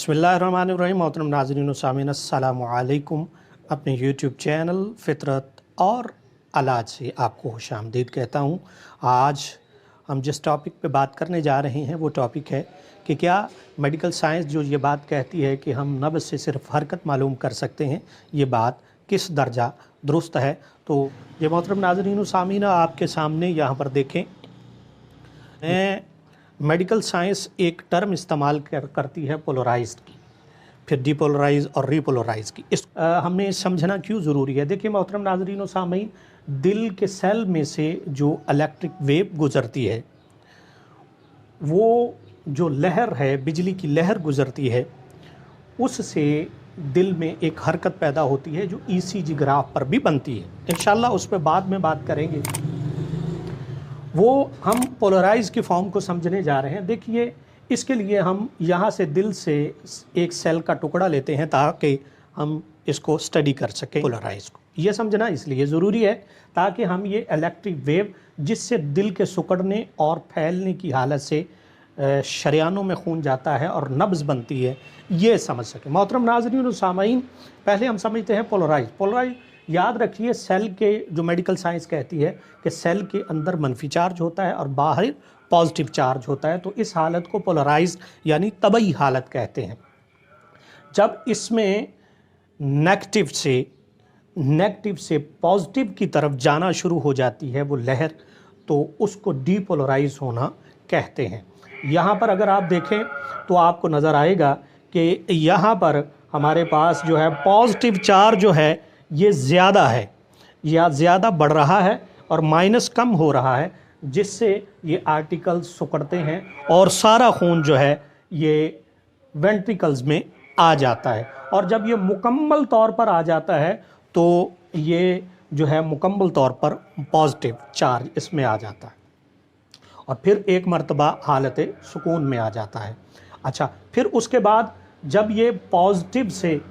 बिस्मिल्लाहिर्रहमानिर्रहीम। मोहतरम नाज़रीन व सामीन, अस्सलामु अलैकुम। अपने यूट्यूब चैनल फ़ितरत और इलाज से आपको खुशामदीद कहता हूँ। आज हम जिस टॉपिक पे बात करने जा रहे हैं वो टॉपिक है कि क्या मेडिकल साइंस जो ये बात कहती है कि हम नब्ज़ से सिर्फ हरकत मालूम कर सकते हैं, ये बात किस दर्जा दुरुस्त है। तो ये मोहतरम नाज़रीन व सामीन आपके सामने यहाँ पर देखें, मेडिकल साइंस एक टर्म इस्तेमाल करती है पोलराइज्ड की, फिर डीपोलराइज और रीपोलराइज की। हमें समझना क्यों ज़रूरी है। देखिए मोहतरम नाज़रीन व सामीन, दिल के सेल में से जो इलेक्ट्रिक वेव गुज़रती है, वो जो लहर है, बिजली की लहर गुज़रती है, उससे दिल में एक हरकत पैदा होती है जो ईसीजी ग्राफ पर भी बनती है। इंशाल्लाह उस पर बाद में बात करेंगे। वो हम पोलराइज की फॉर्म को समझने जा रहे हैं। देखिए, इसके लिए हम यहाँ से दिल से एक सेल का टुकड़ा लेते हैं ताकि हम इसको स्टडी कर सकें। पोलराइज को ये समझना इसलिए ज़रूरी है ताकि हम ये इलेक्ट्रिक वेव जिससे दिल के सिकुड़ने और फैलने की हालत से शरियानों में खून जाता है और नब्ज़ बनती है, ये समझ सकें। मोहतरम नाज़रीन व सामीन, पहले हम समझते हैं पोलराइज। पोलराइज याद रखिए, सेल के जो मेडिकल साइंस कहती है कि सेल के अंदर मनफी चार्ज होता है और बाहर पॉजिटिव चार्ज होता है, तो इस हालत को पोलराइज यानी तबई हालत कहते हैं। जब इसमें नेगेटिव से पॉजिटिव की तरफ जाना शुरू हो जाती है वो लहर, तो उसको डीपोलराइज होना कहते हैं। यहाँ पर अगर आप देखें तो आपको नज़र आएगा कि यहाँ पर हमारे पास जो है पॉजिटिव चार्ज जो है ये ज़्यादा है या ज़्यादा बढ़ रहा है और माइनस कम हो रहा है, जिससे ये आर्टिकल्स सिकुड़ते हैं और सारा खून जो है ये वेंट्रिकल्स में आ जाता है। और जब ये मुकम्मल तौर पर आ जाता है तो ये जो है मुकम्मल तौर पर पॉजिटिव चार्ज इसमें आ जाता है और फिर एक मर्तबा हालत सुकून में आ जाता है। अच्छा, फिर उसके बाद जब ये पॉजिटिव से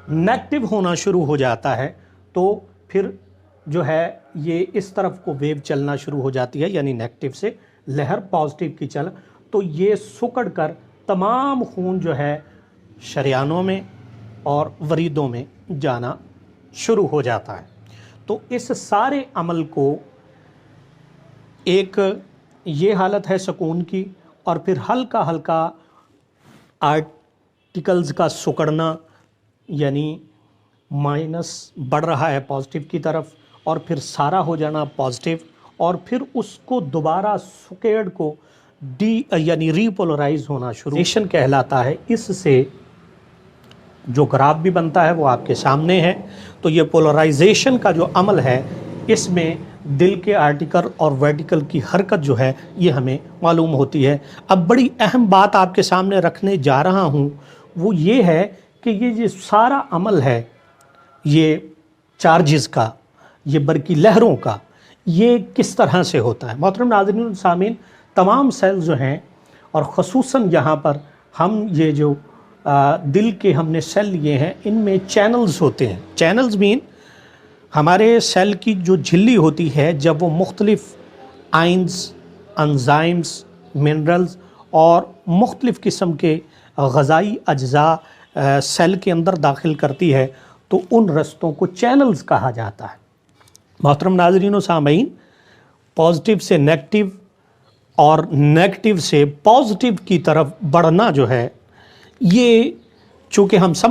नेगेटिव होना शुरू हो जाता है तो फिर जो है ये इस तरफ को वेव चलना शुरू हो जाती है, यानी नेगेटिव से लहर पॉजिटिव की चल, तो ये सिकुड़ कर तमाम खून जो है शरियानों में और वरीदों में जाना शुरू हो जाता है। तो इस सारे अमल को एक ये हालत है सुकून की, और फिर हल्का हल्का आर्टिकल्स का सिकुड़ना, यानी माइनस बढ़ रहा है पॉजिटिव की तरफ और फिर सारा हो जाना पॉजिटिव, और फिर उसको दोबारा सुकेड़ को यानी रीपोलराइज होना शुरू कहलाता है। इससे जो ग्राफ भी बनता है वो आपके सामने है। तो ये पोलराइजेशन का जो अमल है, इसमें दिल के आर्टिकल और वर्टिकल की हरकत जो है ये हमें मालूम होती है। अब बड़ी अहम बात आपके सामने रखने जा रहा हूँ, वो ये है कि ये जो सारा अमल है ये चार्जेस का, ये बरकी लहरों का, ये किस तरह से होता है। मोहतरम नाज़रीन सामीन, तमाम सेल जो हैं और ख़ुसूसन यहाँ पर हम ये जो दिल के हमने सेल लिए हैं, इनमें चैनल्स होते हैं। चैनल्स मीन हमारे सेल की जो झिल्ली होती है, जब वो मुख्तलिफ़ आइंस, एंजाइम्स, मिनरल्स और मुख्तलिफ़ किस्म के ग़ज़ाई अज्जा सेल के अंदर दाखिल करती है, तो उन रस्तों को चैनल्स कहा जाता है। मोहतरम नाज़रीन व सामीन, पॉजिटिव से नेगेटिव और नेगेटिव से पॉजिटिव की तरफ बढ़ना जो है, ये चूँकि हम समझ